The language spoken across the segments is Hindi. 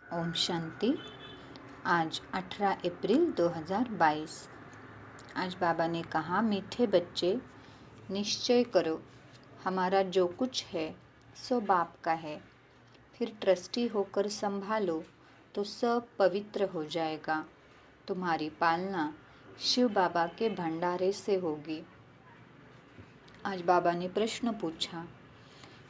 ओम शांति। आज 18 अप्रैल 2022। आज बाबा ने कहा, मीठे बच्चे, निश्चय करो हमारा जो कुछ है सो बाप का है। फिर ट्रस्टी होकर संभालो तो सब पवित्र हो जाएगा। तुम्हारी पालना शिव बाबा के भंडारे से होगी। आज बाबा ने प्रश्न पूछा,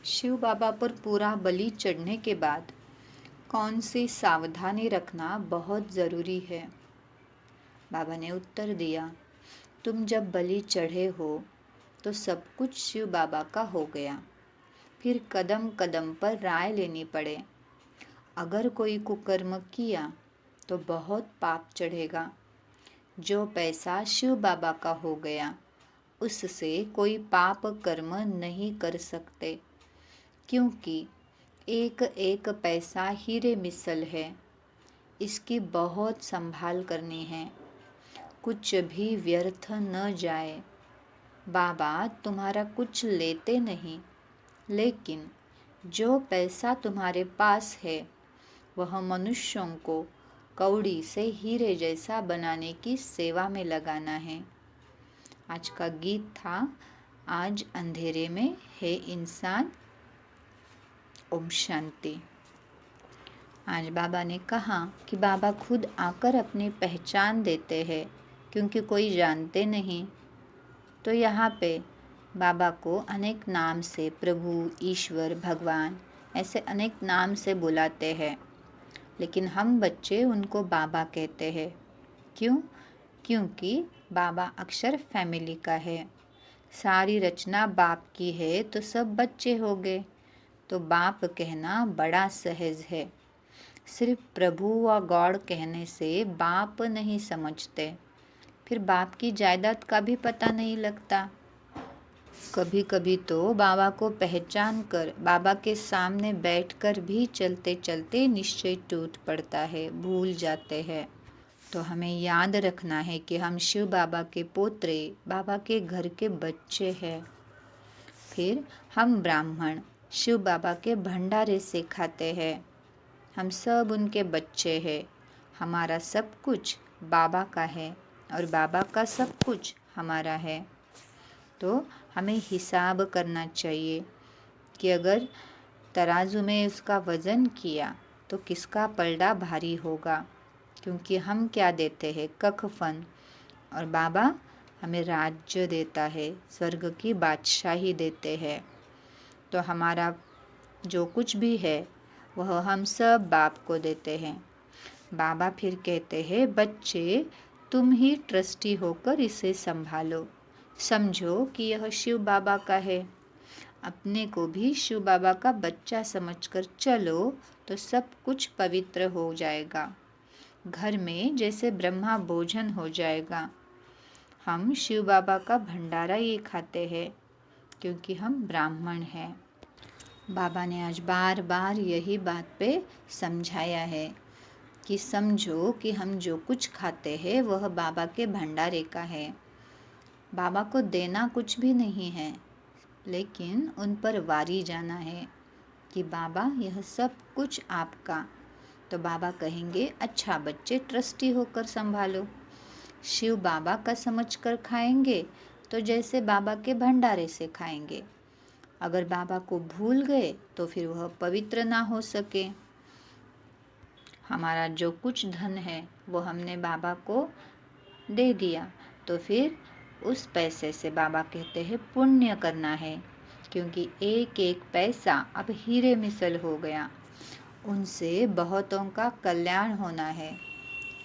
शिव बाबा पर पूरा बलि चढ़ने के बाद कौन सी सावधानी रखना बहुत ज़रूरी है? बाबा ने उत्तर दिया, तुम जब बलि चढ़े हो तो सब कुछ शिव बाबा का हो गया। फिर कदम कदम पर राय लेनी पड़े। अगर कोई कुकर्म किया तो बहुत पाप चढ़ेगा। जो पैसा शिव बाबा का हो गया उससे कोई पाप कर्म नहीं कर सकते, क्योंकि एक एक पैसा हीरे मिसल है। इसकी बहुत संभाल करनी है, कुछ भी व्यर्थ न जाए। बाबा तुम्हारा कुछ लेते नहीं, लेकिन जो पैसा तुम्हारे पास है वह मनुष्यों को कौड़ी से हीरे जैसा बनाने की सेवा में लगाना है। आज का गीत था, आज अंधेरे में है इंसान। ओम शांति। आज बाबा ने कहा कि बाबा खुद आकर अपनी पहचान देते हैं, क्योंकि कोई जानते नहीं। तो यहाँ पे बाबा को अनेक नाम से, प्रभु, ईश्वर, भगवान, ऐसे अनेक नाम से बुलाते हैं, लेकिन हम बच्चे उनको बाबा कहते हैं। क्यों? क्योंकि बाबा अक्षर फैमिली का है। सारी रचना बाप की है तो सब बच्चे हो गए। तो बाप कहना बड़ा सहज है। सिर्फ प्रभु व गॉड कहने से बाप नहीं समझते, फिर बाप की जायदाद का भी पता नहीं लगता। कभी कभी तो बाबा को पहचान कर बाबा के सामने बैठकर भी चलते चलते निश्चय टूट पड़ता है, भूल जाते हैं। तो हमें याद रखना है कि हम शिव बाबा के पोत्रे, बाबा के घर के बच्चे हैं। फिर हम ब्राह्मण शिव बाबा के भंडारे से खाते हैं। हम सब उनके बच्चे हैं। हमारा सब कुछ बाबा का है और बाबा का सब कुछ हमारा है। तो हमें हिसाब करना चाहिए कि अगर तराजू में उसका वज़न किया तो किसका पलड़ा भारी होगा, क्योंकि हम क्या देते हैं? कखफन। और बाबा हमें राज्य देता है, स्वर्ग की बादशाही देते हैं। तो हमारा जो कुछ भी है वह हम सब बाप को देते हैं। बाबा फिर कहते हैं, बच्चे तुम ही ट्रस्टी होकर इसे संभालो। समझो कि यह शिव बाबा का है। अपने को भी शिव बाबा का बच्चा समझकर चलो तो सब कुछ पवित्र हो जाएगा। घर में जैसे ब्रह्मा भोजन हो जाएगा। हम शिव बाबा का भंडारा ये खाते हैं, क्योंकि हम ब्राह्मण हैं। बाबा ने आज बार बार यही बात पे समझाया है कि समझो कि हम जो कुछ खाते हैं वह बाबा के भंडारे का है। बाबा को देना कुछ भी नहीं है, लेकिन उन पर वारी जाना है कि बाबा यह सब कुछ आपका। तो बाबा कहेंगे, अच्छा बच्चे ट्रस्टी होकर संभालो। शिव बाबा का समझकर खाएंगे तो जैसे बाबा के भंडारे से खाएंगे। अगर बाबा को भूल गए तो फिर वह पवित्र ना हो सके। हमारा जो कुछ धन है वो हमने बाबा को दे दिया, तो फिर उस पैसे से बाबा कहते हैं पुण्य करना है, क्योंकि एक एक पैसा अब हीरे मिसल हो गया। उनसे बहुतों का कल्याण होना है,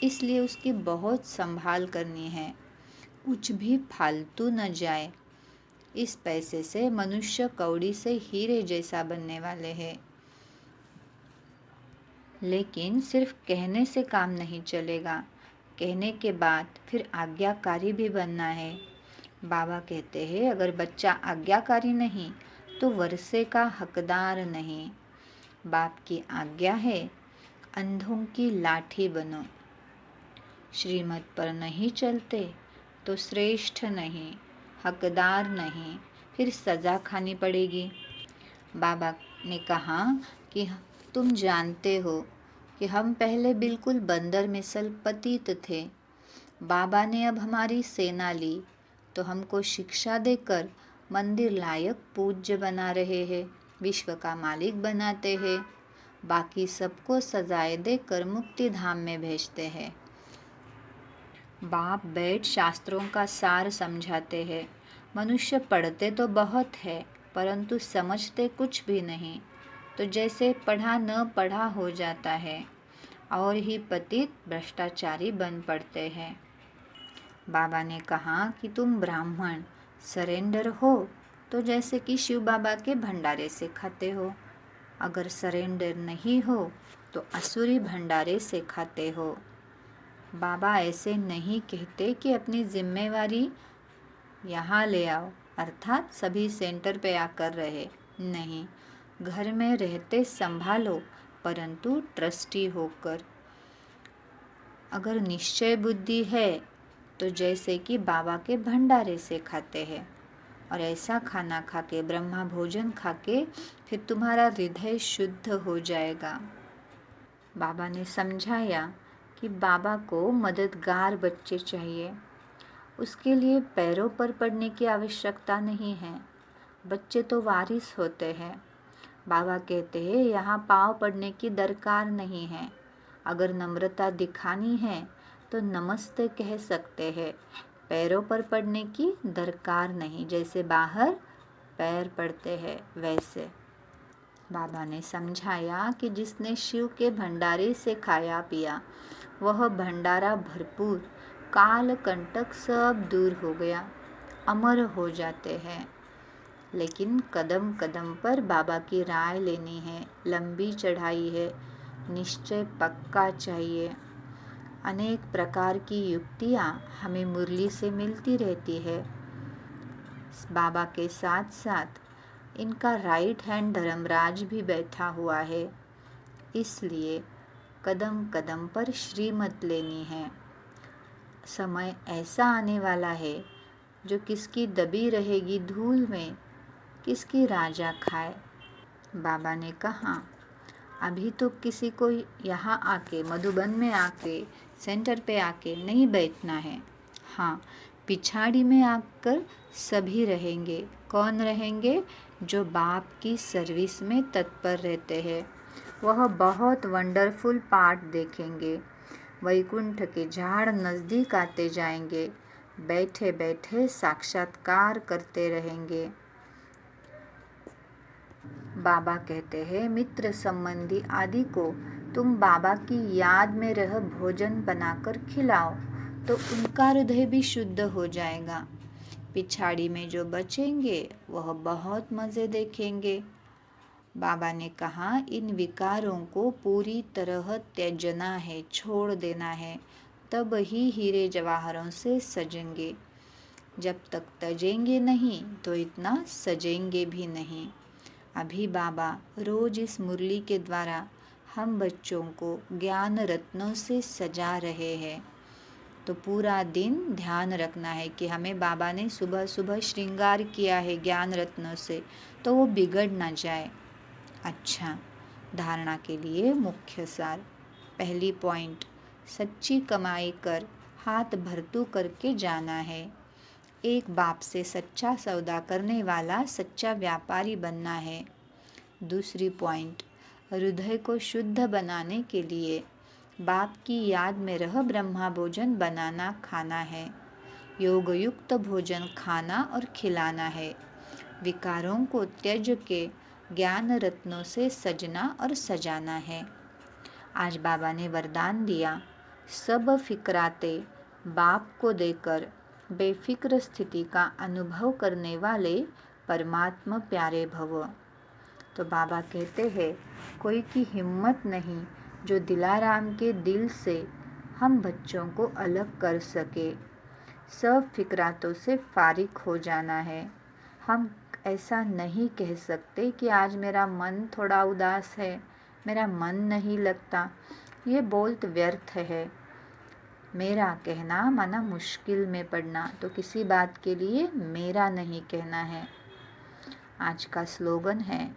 इसलिए उसकी बहुत संभाल करनी है, कुछ भी फालतू न जाए। इस पैसे से मनुष्य कौड़ी से हीरे जैसा बनने वाले हैं। लेकिन सिर्फ कहने से काम नहीं चलेगा, कहने के बाद फिर आज्ञाकारी भी बनना है। बाबा कहते हैं, अगर बच्चा आज्ञाकारी नहीं तो वर्षे का हकदार नहीं। बाप की आज्ञा है, अंधों की लाठी बनो। श्रीमत पर नहीं चलते तो श्रेष्ठ नहीं, हकदार नहीं, फिर सज़ा खानी पड़ेगी। बाबा ने कहा कि तुम जानते हो कि हम पहले बिल्कुल बंदर मिसल पतित थे। बाबा ने अब हमारी सेना ली तो हमको शिक्षा देकर मंदिर लायक पूज्य बना रहे हैं, विश्व का मालिक बनाते हैं, बाकी सबको सजाए देकर मुक्ति धाम में भेजते हैं। बाप बैठ शास्त्रों का सार समझाते हैं। मनुष्य पढ़ते तो बहुत है परंतु समझते कुछ भी नहीं, तो जैसे पढ़ा न पढ़ा हो जाता है और ही पतित भ्रष्टाचारी बन पड़ते हैं। बाबा ने कहा कि तुम ब्राह्मण सरेंडर हो तो जैसे कि शिव बाबा के भंडारे से खाते हो, अगर सरेंडर नहीं हो तो असुरी भंडारे से खाते हो। बाबा ऐसे नहीं कहते कि अपनी जिम्मेवारी यहाँ ले आओ, अर्थात सभी सेंटर पे आकर रहे, नहीं, घर में रहते संभालो परंतु ट्रस्टी होकर। अगर निश्चय बुद्धि है तो जैसे कि बाबा के भंडारे से खाते हैं, और ऐसा खाना खा के, ब्रह्मा भोजन खा के फिर तुम्हारा हृदय शुद्ध हो जाएगा। बाबा ने समझाया कि बाबा को मददगार बच्चे चाहिए, उसके लिए पैरों पर पड़ने की आवश्यकता नहीं है, बच्चे तो वारिस होते हैं। बाबा कहते हैं यहाँ पाँव पड़ने की दरकार नहीं है, अगर नम्रता दिखानी है तो नमस्ते कह सकते हैं, पैरों पर पड़ने की दरकार नहीं, जैसे बाहर पैर पड़ते हैं वैसे। बाबा ने समझाया कि जिसने शिव के भंडारे से खाया पिया वह भंडारा भरपूर, काल कंटक सब दूर हो गया, अमर हो जाते हैं। लेकिन कदम कदम पर बाबा की राय लेनी है, लंबी चढ़ाई है, निश्चय पक्का चाहिए। अनेक प्रकार की युक्तियाँ हमें मुरली से मिलती रहती है। बाबा के साथ साथ इनका राइट हैंड धर्मराज भी बैठा हुआ है, इसलिए कदम कदम पर श्रीमत लेनी है। समय ऐसा आने वाला है जो किसकी दबी रहेगी धूल में, किसकी राजा खाए। बाबा ने कहा अभी तो किसी को यहाँ आके, मधुबन में आके, सेंटर पे आके नहीं बैठना है। हाँ, पिछाड़ी में आकर सभी रहेंगे। कौन रहेंगे? जो बाप की सर्विस में तत्पर रहते हैं, वह बहुत वंडरफुल पार्ट देखेंगे। वैकुंठ के झाड़ नज़दीक आते जाएंगे, बैठे बैठे साक्षात्कार करते रहेंगे। बाबा कहते हैं मित्र संबंधी आदि को तुम बाबा की याद में रह भोजन बनाकर खिलाओ तो उनका हृदय भी शुद्ध हो जाएगा। पिछाड़ी में जो बचेंगे वह बहुत मज़े देखेंगे। बाबा ने कहा इन विकारों को पूरी तरह त्याजना है, छोड़ देना है, तब ही हीरे जवाहरों से सजेंगे। जब तक तजेंगे नहीं तो इतना सजेंगे भी नहीं। अभी बाबा रोज इस मुरली के द्वारा हम बच्चों को ज्ञान रत्नों से सजा रहे हैं, तो पूरा दिन ध्यान रखना है कि हमें बाबा ने सुबह सुबह श्रृंगार किया है ज्ञान रत्नों से, तो वो बिगड़ ना जाए। अच्छा, धारणा के लिए मुख्य सार। पहली पॉइंट, सच्ची कमाई कर हाथ भरतू करके जाना है। एक बाप से सच्चा सौदा करने वाला सच्चा व्यापारी बनना है। दूसरी पॉइंट, हृदय को शुद्ध बनाने के लिए बाप की याद में रह ब्रह्मा भोजन बनाना खाना है। योग युक्त भोजन खाना और खिलाना है। विकारों को त्यज के ज्ञान रत्नों से सजना और सजाना है। आज बाबा ने वरदान दिया, सब फिक्राते बाप को देकर बेफिक्र स्थिति का अनुभव करने वाले परमात्मा प्यारे भव। तो बाबा कहते हैं कोई की हिम्मत नहीं जो दिलाराम के दिल से हम बच्चों को अलग कर सके। सब फिक्रातों से फारिग हो जाना है। हम ऐसा नहीं कह सकते कि आज मेरा मन थोड़ा उदास है, मेरा मन नहीं लगता, ये बोलत व्यर्थ है। मेरा कहना माना मुश्किल में पड़ना, तो किसी बात के लिए मेरा नहीं कहना है। आज का स्लोगन है,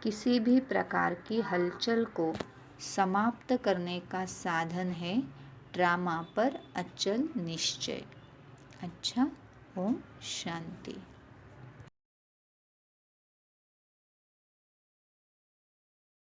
किसी भी प्रकार की हलचल को समाप्त करने का साधन है ड्रामा पर अचल निश्चय। अच्छा, ओम शांति।